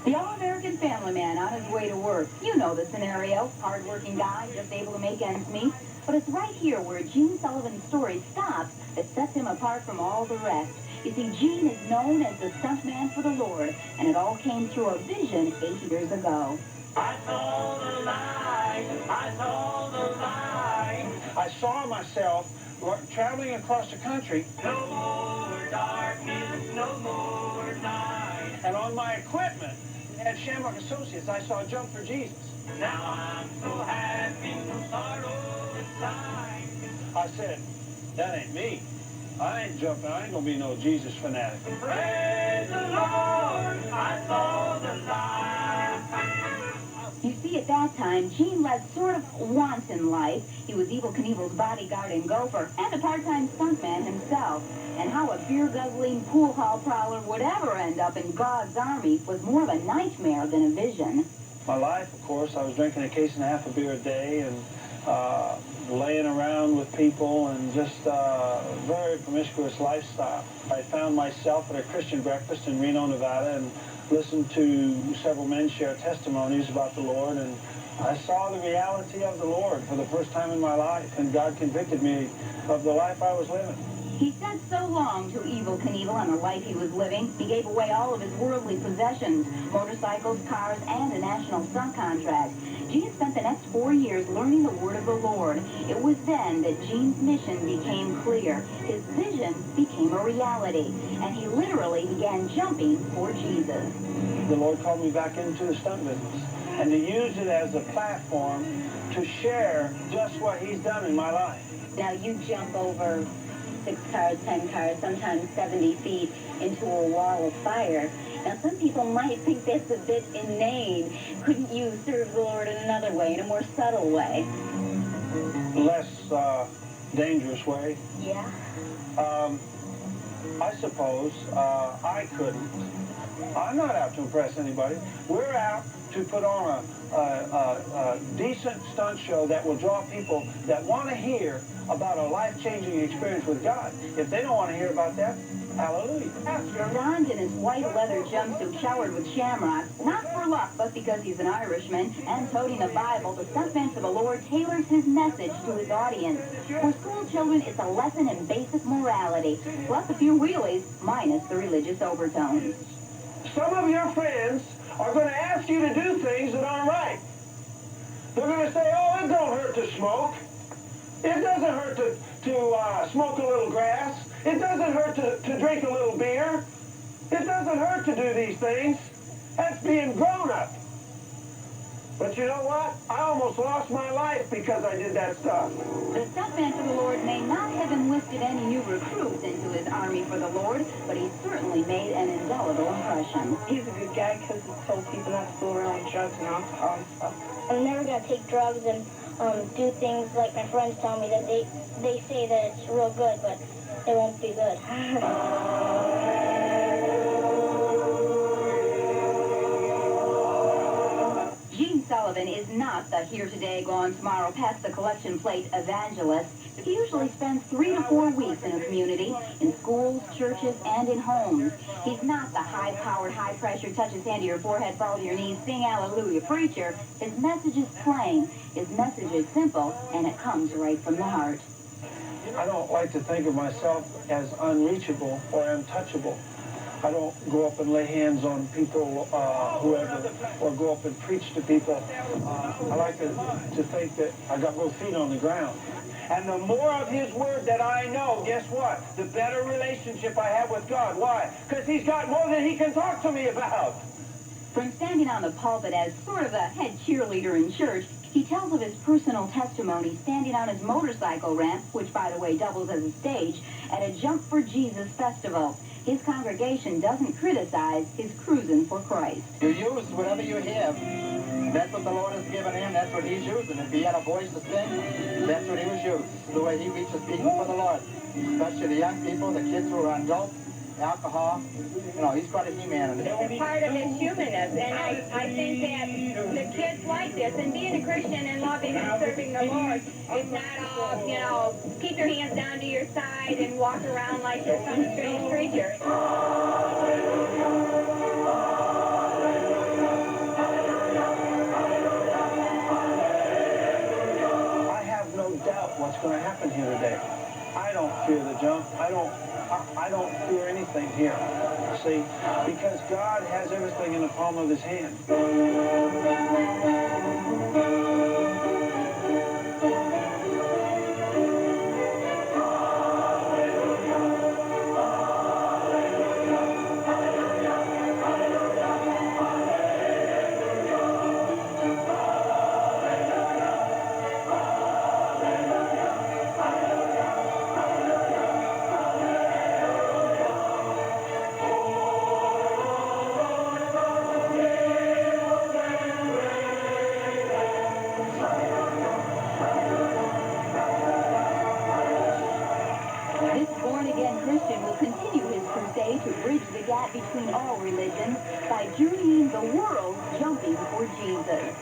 The all-American family man on his way to work. You know the scenario. Hard-working guy, just able to make ends meet. But it's right here where Gene Sullivan's story stops that sets him apart from all the rest. You see, Gene is known as the stuntman for the Lord, and it all came through a vision 8 years ago. I told a lie, I told a lie. I saw myself traveling across the country. No more darkness, no more night. And on my equipment at Shamrock Associates, I saw Jump for Jesus. Now I'm so happy, no sorrow inside. I said, that ain't me. I ain't jumping. I ain't gonna be no Jesus fanatic. Praise the Lord, I saw the light. You see, at that time, Gene led sort of wanton life. He was Evel Knievel's bodyguard and gopher, and a part-time stuntman himself. And how a beer-guzzling pool hall prowler would ever end up in God's army was more of a nightmare than a vision. My life, of course, I was drinking a case and a half of beer a day and laying around with people and just a very promiscuous lifestyle. I found myself at a Christian breakfast in Reno, Nevada, and listened to several men share testimonies about the Lord, and I saw the reality of the Lord for the first time in my life, and God convicted me of the life I was living. He said so long to Evel Knievel on the life he was living, he gave away all of his worldly possessions, motorcycles, cars, and a national stunt contract. Gene spent the next 4 years learning the word of the Lord. It was then that Gene's mission became clear. His vision became a reality, and he literally began jumping for Jesus. The Lord called me back into the stunt business, and to use it as a platform to share just what He's done in my life. Now you jump over 6 cars, 10 cars, sometimes 70 feet into a wall of fire. Now, some people might think that's a bit inane. Couldn't you serve the Lord in another way, in a more subtle way? Less dangerous way? Yeah. I suppose I couldn't. I'm not out to impress anybody. We're out to put on a decent stunt show that will draw people that want to hear about a life-changing experience with God. If they don't want to hear about that, hallelujah. Donned in his white leather jumpsuit showered with shamrocks, not for luck, but because he's an Irishman, and toting a Bible, the stuntman for the Lord tailors his message to his audience. For school children, it's a lesson in basic morality, plus a few wheelies, minus the religious overtones. Some of your friends are going to ask you to do things that aren't right. They're going to say, oh, it don't hurt to smoke. It doesn't hurt to smoke a little grass. It doesn't hurt to drink a little beer. It doesn't hurt to do these things. That's being grown up. But you know what? I almost lost my life because I did that stuff. The stuntman for the Lord may not have enlisted any new recruits into his army for the Lord, but he certainly made an indelible impression. He's a good guy because he told people not to fool around with drugs and alcohol and stuff. I'm never going to take drugs and do things like my friends tell me that they say that it's real good, but it won't be good. Gene Sullivan is not the here today, gone tomorrow, pass the collection plate evangelist. He usually spends 3 to 4 weeks in a community, in schools, churches, and in homes. He's not the high-powered, high-pressure, touch his hand to your forehead, fall to your knees, sing hallelujah preacher. His message is plain, his message is simple, and it comes right from the heart. I don't like to think of myself as unreachable or untouchable. I don't go up and lay hands on people, whoever, or go up and preach to people. I like to think that I got both feet on the ground. And the more of His Word that I know, guess what? The better relationship I have with God. Why? Because He's got more than He can talk to me about. From standing on the pulpit as sort of a head cheerleader in church, he tells of his personal testimony standing on his motorcycle ramp, which, by the way, doubles as a stage, at a Jump for Jesus festival. His congregation doesn't criticize his cruising for Christ. You use whatever you have. That's what the Lord has given him. That's what He's using. If he had a voice to sing, that's what he was using. The way he reaches people for the Lord, especially the young people, the kids who are on dope, alcohol. You know, He's got a He-Man in it. It's part of his humanness, and I think that the kids like this, and being a Christian and loving and serving the Lord is not all, you know, keep your hands down to your side and walk around like you're some strange creature. day. I don't fear the jump. I don't fear anything here. See, because God has everything in the palm of his hand. This born-again Christian will continue his crusade to bridge the gap between all religions by journeying the world jumping for Jesus.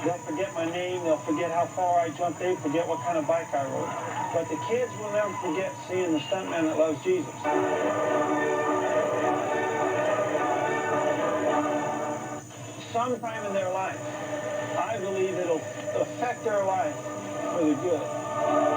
They'll forget my name. They'll forget how far I jumped. They forget what kind of bike I rode. But the kids will never forget seeing the stuntman that loves Jesus. Sometime in their life, I believe it'll affect their life for the good.